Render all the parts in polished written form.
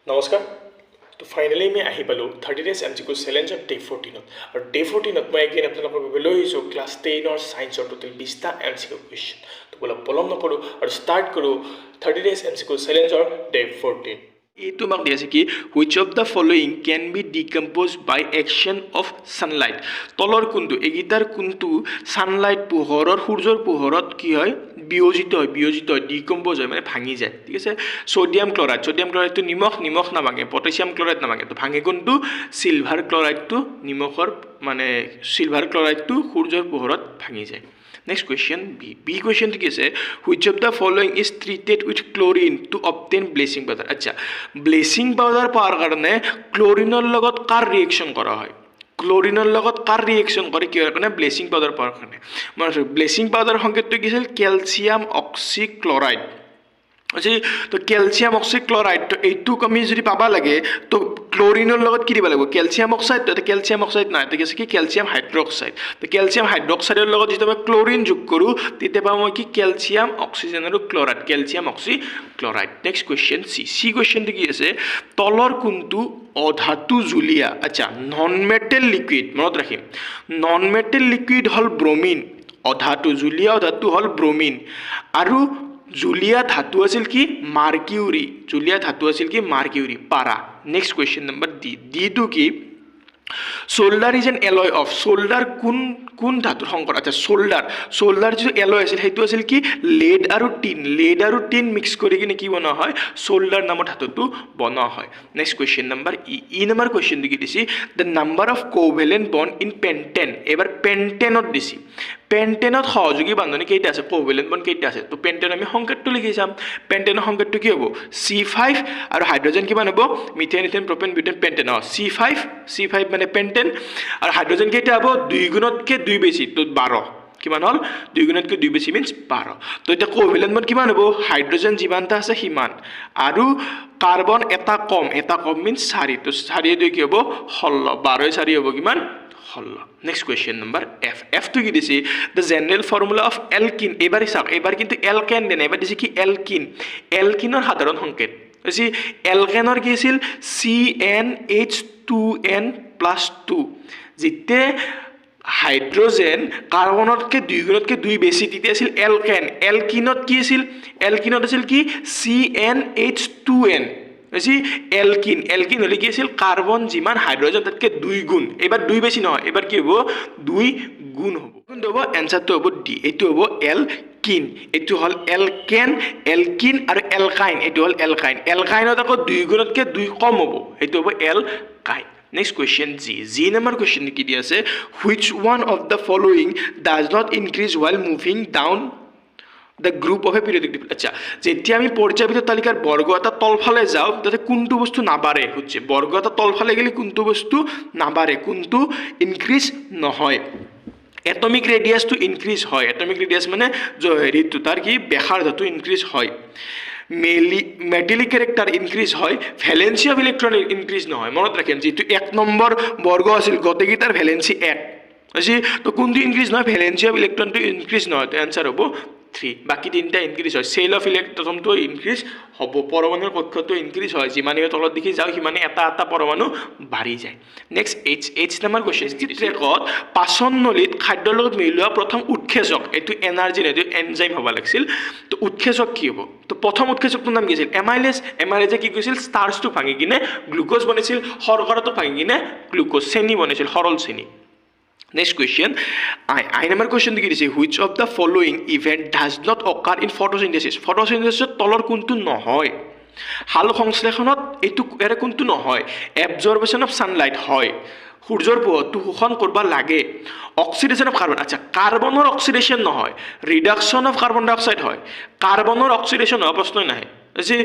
নমস্কাৰ তো ফাইনেলি আমি আহি পালোঁ 30 days MCQ চেলেঞ্জৰ ডে 14ত আৰু ডে 14ত মই একদিন আপোনালোকৰ বাবে লৈ আহিছোঁ ক্লাছ 10ৰ ছায়েন্সৰ টোটেল 20টা MCQ কুৱেশ্যন তো বলক পলম নকৰোঁ আৰু ষ্টাৰ্ট কৰোঁ 30 days MCQ চেলেঞ্জৰ ডে 14 এইটো আমাক দিয়া আছে কি which of the following can be decomposed by action of sunlight তলৰ কোনটো এইকেইটাৰ কোনটো ছানলাইট পোহৰৰ সূৰ্যৰ পোহৰত কি হয় বিয়োজিত হয় ডিকম্প'জ হয় মানে ভাঙি যায় ঠিক আছে সোডিয়াম ক্লৰাইডটো নিমখ নাভাঙে পটাছিয়াম ক্লৰাইড নাভাঙে তো ভাঙে কোনটো চিলভাৰ ক্লৰাইডটো নিমখৰ মানে চিলভাৰ ক্লৰাইডটো সূৰ্যৰ পোহৰত ভাঙি যায় Next question B question কি আছে which of the following is treated with chlorine to obtain bleaching powder আচ্ছা ব্লিচিং পাউডাৰ পাওয়াৰ কাৰণে ক্লোৰিনৰ লগত কাৰ ৰিএকশন কৰা হয় ক্লোৰিনৰ লগত কাৰ ৰিএকশন কৰে কি কাৰণে ব্লিচিং পাউডাৰ পাওয়াৰ কাৰণে মানে ব্লিচিং পাউডাৰ সংকেতটো কি আছিল ক্যালসিয়াম অক্সিক্লৰাইড আজি তো ক্যালসিয়াম অক্সিক্লৰাইড তো এইটো আমি যদি পাবা লাগে তো ক্লোৰিনৰ লগত কি দিব লাগিব ক্যালসিয়াম অক্সাইড তো ক্যালসিয়াম অক্সাইড নাই তো কি ক্যালসিয়াম হাইড্ৰক্সাইড তো ক্যালসিয়াম হাইড্ৰক্সাইডৰ লগত যদি মই ক্লোৰিন যোগ কৰোঁ তেতিয়া পাম মই কি ক্যালসিয়াম অক্সিজেন আৰু ক্লৰাইড ক্যালসিয়াম অক্সিক্লৰাইড নেক্সট কোৱেশ্চন সি কোৱেশ্চনটো কি আছে তলৰ কোনটো অধাতু জুলীয়া আচ্ছা নন মেটেল লিকুইড মনত ৰাখিম নন মেটেল লিকুইড হল ব্ৰোমিন অধাতু জুলীয়া অধাতু হল ব্ৰোমিন আৰু জুলীয়া ধাতু আছিল কি মাৰ্কিউৰি পাৰা next question number D two কি solder is an alloy of solder কোন ধাতুৰ সংকৰ আচ্ছা সোল্ডাৰ যিটো এলয় আছিল সেইটো আছিল কি লেড আৰু টিন মিক্স কৰি কিনে কি বনোৱা হয় সোল্ডাৰ নামৰ ধাতুটো বনোৱা হয় নেক্সট কোৱেশ্চন নম্বৰ ই নম্বৰ কোৱেশ্চনটো কি দিছি the number of covalent bond in pentane এবাৰ পেন্টেনত দিছি পেন্টেনত সহযোগী বান্ধনী কেইটা আছে কোভেলেন্ট বন্ড কেইটা আছে তো পেন্টেন আমি সংকেতটো লিখি যাম পেন্টেনৰ সংকেতটো কি হ'ব C5 আৰু হাইড্ৰোজেন কিমান হ'ব মিথেন ইথেন প্ৰপেন বিউটেন পেন্টেন C5 মানে পেন্টেন আৰু হাইড্ৰোজেন কেইটা হ'ব 2 গুণতকৈ 2 বেছি তো 12 কিমান হল 2 গুণতকৈ 2 বেছি মিন্স 12 তো এটা কোভেলেন্ট বন্ড কিমান হ'ব হাইড্ৰোজেন যিমানটা আছে সিমান আৰু কাৰ্বন এটা কম মিন্স 4 তো 4 2 কি হ'ব 16 12 4 হ'ব কিমান Next question number F to কি দিছি the general formula of alkene এবাৰ কিন্তু alkane দেন এবাৰ দিছি কি alkene সাধাৰণ সংকেত আছে alkane কি আছিল CnH2n+2 যিতে হাইড্ৰোজেন কাৰ্বনতকৈ 2 গুণতকৈ 2 বেছি তেতিয়া আছিল alkene কি আছিল আছিল কি CnH2n আছে alkene হলে কি আছিল কার্বন যিমান হাইড্ৰোজেন তাতকৈ 2 গুণ এবাৰ 2 বেছি নহয় এবাৰ কি হ'ব 2 গুণ হ'ব কোনটো হ'ব এনসারটো হ'ব ডি এইটো হ'ব alkene এইটো হল alkene আৰু alkyne এইটো হল alkyneত আকৌ 2 গুণতকৈ 2 কম হ'ব এইটো হ'ব alkyne Next question G number question কি দি আছে which one of the following does not increase while moving down the group of a periodic table আচ্ছা যেতিয়া আমি পৰ্যায়বৃত্ত তালিকাৰ বৰ্গ এটা তলফালে যাও তাতে কোনটো বস্তু নাবাৰে হচ্ছে বৰ্গ এটা তলফালে গেলে কোনটো বস্তু নাবাৰে কোনটো ইনক্ৰিজ নহয় এটমিক ৰেডিয়াস টু ইনক্ৰিজ হয় এটমিক ৰেডিয়াস মানে হেৰিটো তাৰ কি ব্যাসাৰ্ধটো ইনক্ৰিজ হয় মেটেলিক ক্যাৰেক্টাৰ ইনক্ৰিজ হয় ভ্যালেন্সি অফ ইলেকট্ৰন ইনক্ৰিজ নহয় মনত ৰাখিম যেটো 1 নম্বৰ বৰ্গ আছিল গতেকিটাৰ ভ্যালেন্সি 1 আজি তো কোনটো ইনক্রিজ নহয় ভ্যালেন্সি অফ ইলেকট্রনটো ইনক্রিজ নহয় তো आंसर হ'ব 3 বাকি তিনটা ইনক্রিজ হয় সেল অফ ইলেকট্রনটো ইনক্রিজ হ'ব পৰমাণুৰ কক্ষটো ইনক্ৰিজ হয় যিমানে তলত দেখি যাও সিমানে এটা পৰমাণু বাঢ়ি যায় নেক্সট H নম্বৰ কোৱেশ্চন ট্ৰেকত পাচন নলীত খাদ্যৰ লগত মিলোৱা প্ৰথম উৎক্ষেপক এটো এনাৰ্জি নেটো এনজাইম হ'ব লাগিছিল তো উৎক্ষেপক কি হ'ব তো প্ৰথম উৎক্ষেপকটোৰ নাম কি আছিল এমাইলেজে কি কৰিছিল স্টাৰ্চটো ভাঙি কিনে গ্লুকোজ বনাইছিল শৰ্কৰাটো ভাঙি কিনে গ্লুকোজ চেনি বনাইছিল সৰল চেনি Next question I number question কি দিছে which of the following event does not occur in photosynthesis তলৰ কোনটো নহয় হাল সংশ্লেষণত এইটো এৰে কোনটো নহয় absorption of sunlight হয় সূৰ্যৰ পোহৰটো শোষণ কৰবা লাগে অক্সিডেশন অফ কাৰ্বন আচ্ছা কাৰ্বনৰ অক্সিডেশন নহয় ৰিডাকশন অফ কাৰ্বন ডাই অক্সাইড হয় কাৰ্বনৰ অক্সিডেশন হয় প্ৰশ্ন নাই যে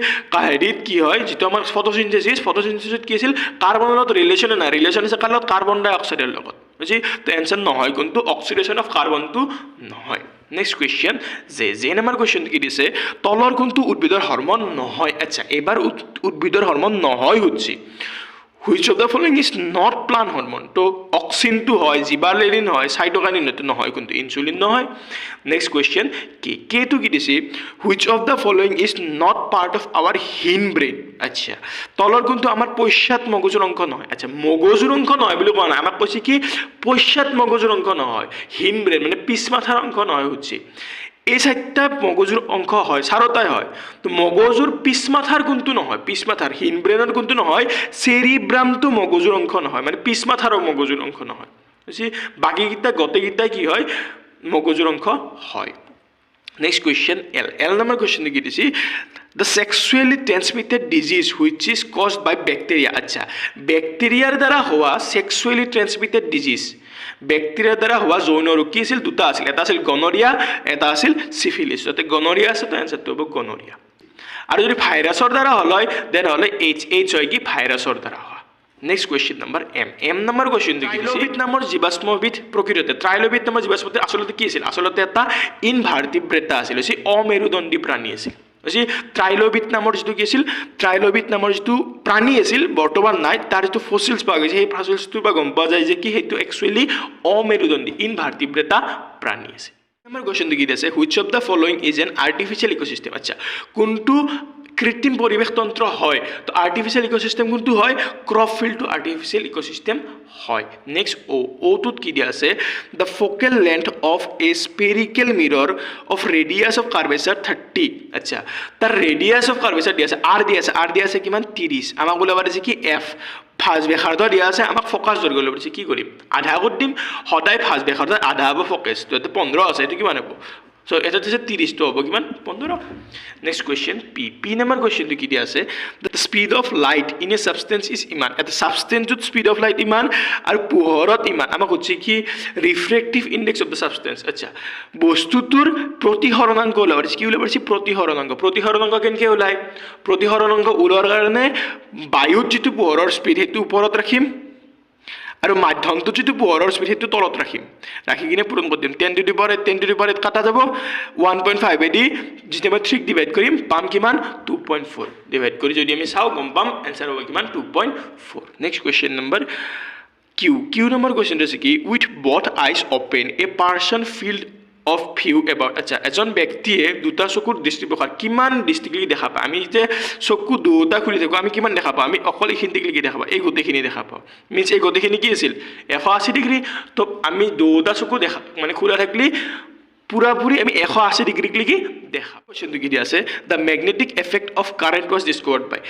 হেৰিত কি হয় যেটো আমাৰ ফটোসিনথেসিসত কি আছিল কাৰ্বনৰ লগত ৰিলেশন নাই ৰিলেশন আছে কাৰ লগত কাৰ্বন ডাই অক্সাইডৰ লগত বুজি তো आंसर নহয় কিন্তু অক্সিডেশন অফ কাৰ্বনটো নহয় নেক্সট কোৱেশ্চন যে নম্বৰ কোৱেশ্চন কি দিছে তলৰ কোনটো উদ্ভিদৰ হৰমন নহয় আচ্ছা এবাৰ উদ্ভিদৰ হৰমন নহয় হচ্ছে which of the following is not plant hormone তো অক্সিনটো হয় জিবাৰলিন হয় সাইটোকাইনিনটো নহয় কিন্তু ইনসুলিন নহয় নেক্সট কোয়েশ্চন কেটো কি দিছে which of the following is not part of our hind brain আচ্ছা তলৰ কিন্তু আমাৰ পশ্চাৎ মগজুৰ অংশ নহয় আচ্ছা মগজুৰ অংশ নহয় বুলি কোৱা নাই আমাক কৈছে কি পশ্চাৎ মগজুৰ অংশ নহয় হিন ব্ৰেন মানে পিছমাথাৰ অংশ নহয় হচ্ছে এই চাৰটা মগজুৰ অংশ হয় চাৰোটাই হয় তো মগজুৰ পিছমাথাৰ কোনটো নহয় পিছমাথাৰ হিন ব্ৰেনৰ কোনটো নহয় সেৰিব্ৰামটো মগজুৰ অংশ নহয় মানে পিছমাথাৰৰ মগজুর অংশ নহয় বুঝছি বাকিকেইটা গোটেইকেইটাই কি হয় মগজুর অংশ হয় next question L number question কি দিছি the sexually transmitted disease which is caused by bacteria আচ্ছা ব্যাকটেরিয়ার দ্বারা হওয়া সেক্সুয়ালি ট্রান্সমিটেড ডিজিজ ব্যাকটেৰিয়াৰ দ্বাৰা হোৱা যৌন ৰোগ কি আছিল দুটা আছিল এটা আছিল গনৰিয়া এটা আছিল সিফিলিস যাতে গনৰিয়া আছে তো এনসাৰটো হ'ব গনৰিয়া আৰু যদি ভাইৰাছৰ দ্বাৰা হয় দেন হলে এইচ হয় কি ভাইৰাছৰ দ্বাৰা হয় next question number M number question trilobite নামৰ জীৱাশ্মবিধ প্ৰকৃততে ট্ৰাইলোবিট নামৰ জীৱাশ্মবিধ আসলতে কি আছিল আসলতে এটা ইনভাৰ্টিব্ৰেটা আছিল সি অমেৰুদণ্ডী প্ৰাণী আছিল বুঝি ট্ৰাইলোবিট নামৰ যেটো কি আছিল ট্ৰাইলোবিট নামৰ যেটো প্ৰাণী আছিল বৰ্তমান নাই তাৰ যেটো ফসিলস পোৱা গৈছে সেই ফসিলসটো বা গম পোৱা যায় যে কি সেইটো একচুয়ালি অমেৰুদণ্ডী ইনভাৰ্টিব্ৰেটা প্ৰাণী আছে আমাৰ কোয়েশ্চনটো কি আছে which of the following is an artificial ecosystem আচ্ছা কোনটো কৃত্রিম পরিবেশ তন্ত্র হয় তো আর্টিফিশিয়াল ইকোসিস্টেম কোনটো হয় crop field two artificial ecosystem হয় নেক্সট ওটোত কি দিয়া আছে the focal length of A spherical mirror of radius of curvature 30 আচ্ছা তার রেডিয়াস অফ কার্ভেচার দিয়া আছে আর দিয়া আছে কিমান 30 আমাক বলা পারিছে কি এফ ফাজ বেখাৰটো দিয়া আছে আমাক ফোকাস ধৰি গ'লে পাৰিছে কি কৰিম আধা কৰি দিম সদায় ফাজ বেখাৰটো আধা হ'ব ফোকাস তো 15 আছে এটো কিমান হ'ব সো এটা হচ্ছে 30 তো হবে কিমান 15 নেক্সট কোয়েশ্চন পি নাম্বার কোয়েশ্চনটো কি দিয়া আছে the speed of light in a substance is ইমান এটা সাবস্টেন্সত স্পিড অফ লাইট ইমান আৰু পোহৰত ইমান আমাক হচ্ছে কি ৰিফ্লেকটিভ ইনডেক্স অফ দ্য সাবস্টেন্স আচ্ছা বস্তুটোৰ প্ৰতিহৰণাংক ওলাব কি ওলাব প্ৰতিহৰণাংক কেনেকৈ ওলায় প্ৰতিহৰণাংক ওলোৱাৰ কাৰণে বায়ুত যেটো পোহৰৰ স্পিড সেইটো ওপৰত ৰাখিম আৰু মাধ্যমটো যেটো পোহৰৰ স্পিড সেইটো তলত ৰাখিম ৰাখি কিনে পূৰণ কৰি দিম 10 to the power কাটা যাব 1.5 এদি যেতিয়া 3 ডিভাইড কৰিম পাম কিমান 2.4 ডিভাইড কৰি যদি আমি চাও গম পাম आंसर হ'ব কিমান 2.4 next question number Q number question আছে কি with both eyes open a person field of view about আচ্ছা এজন ব্যক্তিয়ে দুটা চকুৰ দৃষ্টিপ্ৰসাৰ কিমান ডিস্ট্ৰিক্টলি দেখা পায় আমি যে চকু দুটা খুলি থাকো আমি কিমান দেখা পাওঁ আমি অকল এইখিনিকে দেখা পাওঁ এই গোটেইখিনি দেখা পাওঁ মিন্স এই গোটেইখিনি কি আছিল 180 ডিগ্ৰী তো আমি দুটা চকু দেখা মানে খোলা থাকলি পুরাপুরি আমি 180 ডিগ্রি কি দেখা কোশ্চেনটো কি দিয়া আছে the magnetic effect of current was discovered by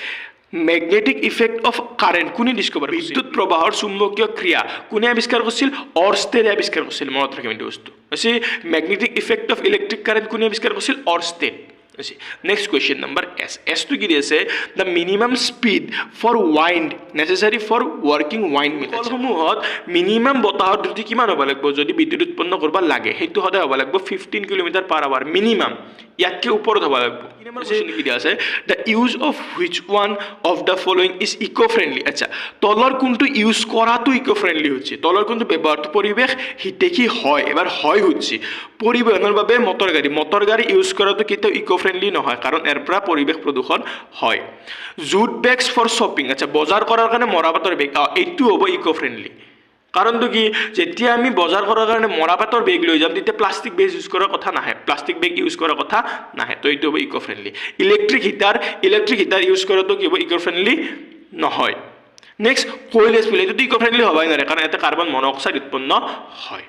magnetic effect of current কোনে ডিসকভার বিদ্যুৎ প্ৰবাহৰ চুম্বকীয় ক্ৰিয়া কোনে আবিষ্কাৰ কৰিছিল অৰষ্টেড আবিষ্কাৰ কৰিছিল মনত ৰাখিব এই বস্তু আছে magnetic effect of electric current কোনে আবিষ্কাৰ কৰিছিল Oersted next question number S two কি দিয়েছে the minimum speed for wind necessary for working wind mill কলসমূহত মিনিমাম বতাহৰ দ্ৰুতি কিমান হ'ব লাগিব যদি বিদ্যুৎ উৎপন্ন কৰিব লাগে সেইটো সদায় হ'ব লাগিব 15 কিলোমিটাৰ/আৱাৰ মিনিমাম ইয়াতকে ওপৰত হ'ব লাগিব কি দিয়া আছে the use of which one of the following is eco friendly আচ্ছা তলৰ কোনটো ইউজ কৰাটো ইকো ফ্ৰেন্ডলি হচ্ছে তলৰ কোনটো ব্যৱহাৰটো পৰিৱেশ হিতেকি হয় এবাৰ হয় হচ্ছে পৰিবহনৰ বাবে মটৰ গাড়ী ইউজ কৰাটো কেতিয়াও ইকো ফ্ৰেন্ডলি নহয় কাৰণ এৰ পৰা পৰিৱেশ প্ৰদূষণ হয় জুট বেগস ফৰ শ্বপিং আচ্ছা বজাৰ কৰাৰ কাৰণে মৰাপাটৰ বেগ এইটো হ'ব ইকো ফ্ৰেন্ডলি কাৰণটো কি যেতিয়া আমি বজাৰ কৰাৰ কাৰণে মৰাপাটৰ বেগ লৈ যাম তেতিয়া প্লাষ্টিক বেগ ইউজ কৰাৰ কথা নাহে প্লাষ্টিক বেগ ইউজ কৰাৰ কথা নাহে তো এইটো হ'ব eco friendly electric heater use কৰাটো কি হ'ব ইকো ফ্ৰেন্ডলি নহয় নেক্সট কোইলেছ পিলে এইটো ইকো ফ্ৰেন্ডলি হ'বই নোৱাৰে কাৰণ এটা কাৰ্বন মনোক্সাইড উৎপন্ন হয়